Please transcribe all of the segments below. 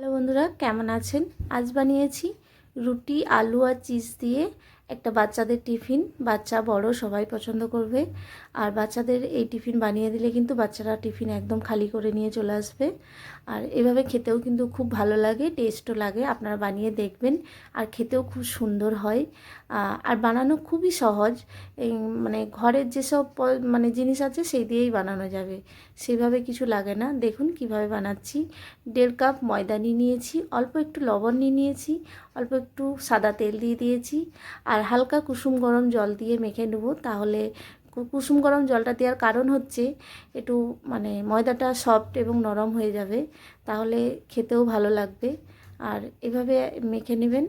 Hello বন্ধুরা, কেমন আছেন? আজ বানিয়েছি রুটি, আলু আর চিজ দিয়ে একটা বাচ্চাদের টিফিন। বাচ্চা বড় সবাই পছন্দ করবে। আর বাচ্চাদের এই টিফিন বানিয়ে দিলে কিন্তু বাচ্চারা টিফিন একদম খালি করে নিয়ে চলে আসবে। আর এভাবে খেতেও কিন্তু খুব ভালো লাগে, টেস্টও লাগে। আপনারা বানিয়ে দেখবেন, আর খেতেও খুব সুন্দর হয়। আর বানানো খুবই সহজ। এই মানে ঘরের যেসব মানে জিনিস আছে সেই দিয়েই বানানো যাবে, সেভাবে কিছু লাগে না। দেখুন কিভাবে বানাচ্ছি। 1.5 কাপ ময়দা নিয়েছি, অল্প একটু লবণ নিয়েছি, অল্প একটু সাদা তেল দিয়ে দিয়েছি, আর হালকা কুসুম গরম জল দিয়ে মেখে নেব। তাহলে কুসুম গরম জলটা দেওয়ার কারণ হচ্ছে একটু মানে ময়দাটা সফট এবং নরম হয়ে যাবে, তাহলে খেতেও ভালো লাগবে। আর এভাবে মেখে নেবেন।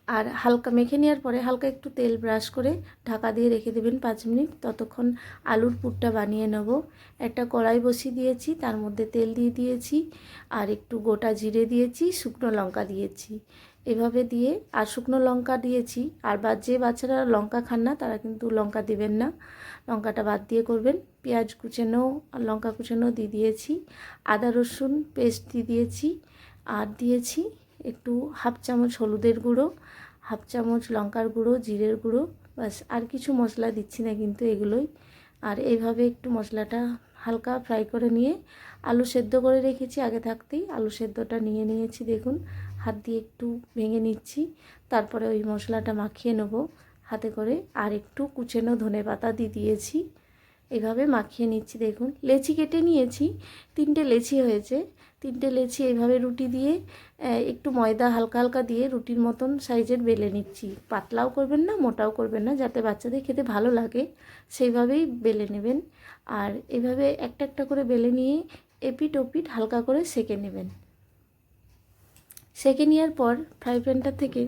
আর হালকা মেখে নেওয়ার পরে হালকা একটু তেল ব্রাশ করে ঢাকা দিয়ে রেখে দেবেন 5 মিনিট। ততক্ষণ আলুর পুরটা বানিয়ে নেব। একটা কড়াই বসিয়ে দিয়েছি, তার মধ্যে তেল দিয়ে দিয়েছি, আর একটু গোটা জিরে দিয়েছি, শুকনো লঙ্কা দিয়েছি। এভাবে দিয়ে আর শুকনো লঙ্কা দিয়েছি। আর যে বাচ্চারা লঙ্কা খান না তারা কিন্তু লঙ্কা দিবেন না, লঙ্কাটা বাদ দিয়ে করবেন। পেঁয়াজ কুচেনো আর লঙ্কা কুচেনো দিয়ে দিয়েছি, আদা রসুন পেস্ট দিয়ে দিয়েছি, আর দিয়েছি একটু 1/2 চামচ হলুদের গুঁড়ো, 1/2 চামচ লঙ্কার গুঁড়ো, জিরের গুঁড়ো, বাস। আর কিছু মশলা দিচ্ছি না কিন্তু, এগুলোই। আর এইভাবে একটু মশলাটা হালকা ফ্রাই করে নিয়ে আলু সেদ্ধ করে রেখেছি আগে থাকতেই, আলু সেদ্ধটা নিয়েছি। দেখুন হাত দিয়ে একটু ভেঙে নিচ্ছি, তারপরে ওই মশলাটা মাখিয়ে নেব হাতে করে। আর একটু কুচেনো ধনেপাতা দিয়েছি, এভাবে মাখিয়ে নিচ্ছি। দেখুন লেচি কেটে নিয়েছি, 3টে লেচি হয়েছে। 3টে লেচি এইভাবে রুটি দিয়ে একটু ময়দা হালকা হালকা দিয়ে রুটির মতন সাইজের বেলে নিচ্ছি। পাতলাও করবেন না, মোটাও করবেন না, যাতে বাচ্চাদের খেতে ভালো লাগে সেইভাবেই বেলে নেবেন। আর এভাবে একটা একটা করে বেলে নিয়ে এপিট ওপিট হালকা করে সেঁকে নেবেন। সেঁকে নেওয়ার পর ফ্রাই প্যানটা থেকে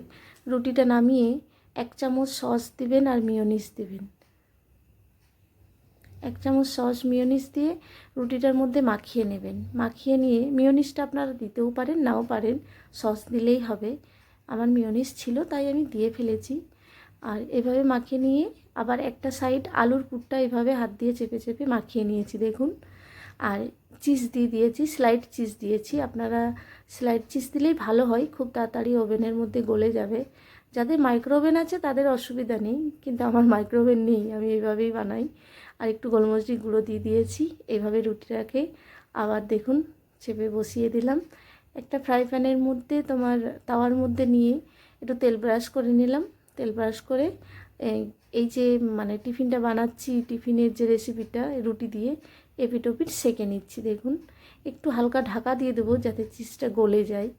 রুটিটা নামিয়ে 1 চামচ সস দিবেন আর মিয়োনিজ দিবেন। 1 চামচ সস মিয়োনিজ দিয়ে রুটিটার মধ্যে মাখিয়ে নেবেন। মাখিয়ে নিয়ে মিয়োনিজটা আপনারা দিতেও পারেন, নাও পারেন, সস দিলেই হবে। আমার মিয়োনিজ ছিল তাই আমি দিয়ে ফেলেছি। আর এভাবে মাখিয়ে নিয়ে আবার একটা সাইড আলুর পুরটা এভাবে হাত দিয়ে চেপে চেপে মাখিয়ে নিয়েছি। দেখুন। আর চিজ দিয়েছি, স্লাইড চিজ দিয়েছি। আপনারা স্লাইড চিজ দিলেই ভালো হয়, খুব তাড়াতাড়ি ওভেনের মধ্যে গলে যাবে। যাদের মাইক্রোওভেন আছে তাদের অসুবিধা নেই, কিন্তু আমার মাইক্রোওভেন নেই, আমি এইভাবেই বানাই। আর একটু গোলমরিচের গুঁড়ো দিয়ে দিয়েছি। এইভাবে রুটিটাকে আবার দেখুন চেপে বসিয়ে দিলাম। একটা ফ্রাই প্যানের মধ্যে তাওয়ার মধ্যে নিয়ে একটু তেল ব্রাশ করে নিলাম। তেল ব্রাশ করে এই যে মানে টিফিনটা বানাচ্ছি, টিফিনের যে রেসিপিটা রুটি দিয়ে এপিট ওপিট সেঁকে নিচ্ছি। দেখুন একটু হালকা ঢাকা দিয়ে দেবো যাতে চিজটা গলে যায়।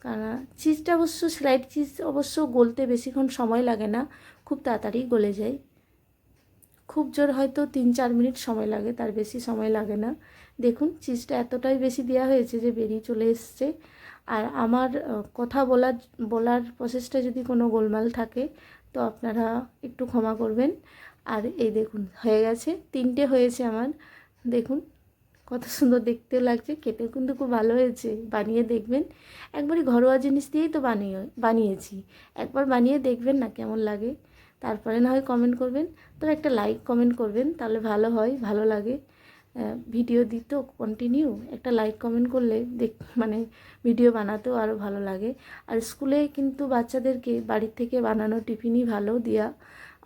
কারণ চিজটা অবশ্য স্লাইড চিজ অবশ্য গলতে বেশিক্ষণ সময় লাগে না, খুব তাড়াতাড়ি গলে যায়। খুব জোর হয়তো 3-4 মিনিট সময় লাগে, তার বেশি সময় লাগে না। দেখুন চিজটা এতটাই বেশি দেওয়া হয়েছে যে বেরিয়ে চলে এসছে। আর আমার কথা বলার প্রসেসটা যদি কোনো গোলমাল থাকে তো আপনারা একটু ক্ষমা করবেন। আর এই দেখুন হয়ে গেছে, 3টে হয়েছে আমার। দেখুন কত সুন্দর দেখতেও লাগছে, খেতেও কিন্তু খুব ভালো হয়েছে। বানিয়ে দেখবেন, একবারই ঘরোয়া জিনিস দিয়েই তো বানিয়েছি। একবার বানিয়ে দেখবেন না কেমন লাগে, তারপরে না হয় কমেন্ট করবেন। তবে একটা লাইক কমেন্ট করবেন, তাহলে ভালো হয়, ভালো লাগে। ভিডিও দিতেও কন্টিনিউ একটা লাইক কমেন্ট করলে মানে ভিডিও বানাতেও আরও ভালো লাগে। আর স্কুলে কিন্তু বাচ্চাদেরকে বাড়ির থেকে বানানো টিফিনই ভালো দেওয়া।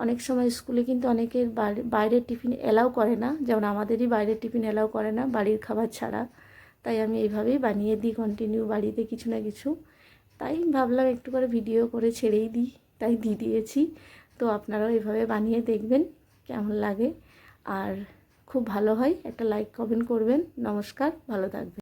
অনেক সময় স্কুলে কিন্তু অনেকের বাইরের টিফিন এলাও করে না, যেমন আমাদেরই বাইরের টিফিন এলাও করে না বাড়ির খাবার ছাড়া। তাই আমি এইভাবেই বানিয়ে দিই কন্টিনিউ বাড়িতে কিছু না কিছু। তাই ভাবলাম একটু করে ভিডিও করে ছেড়েই দিই, তাই দিয়েছি। তো আপনারাও এভাবে বানিয়ে দেখবেন কেমন লাগে। আর খুব ভালো হয়, একটা লাইক কমেন্ট করবেন। নমস্কার, ভালো থাকবেন।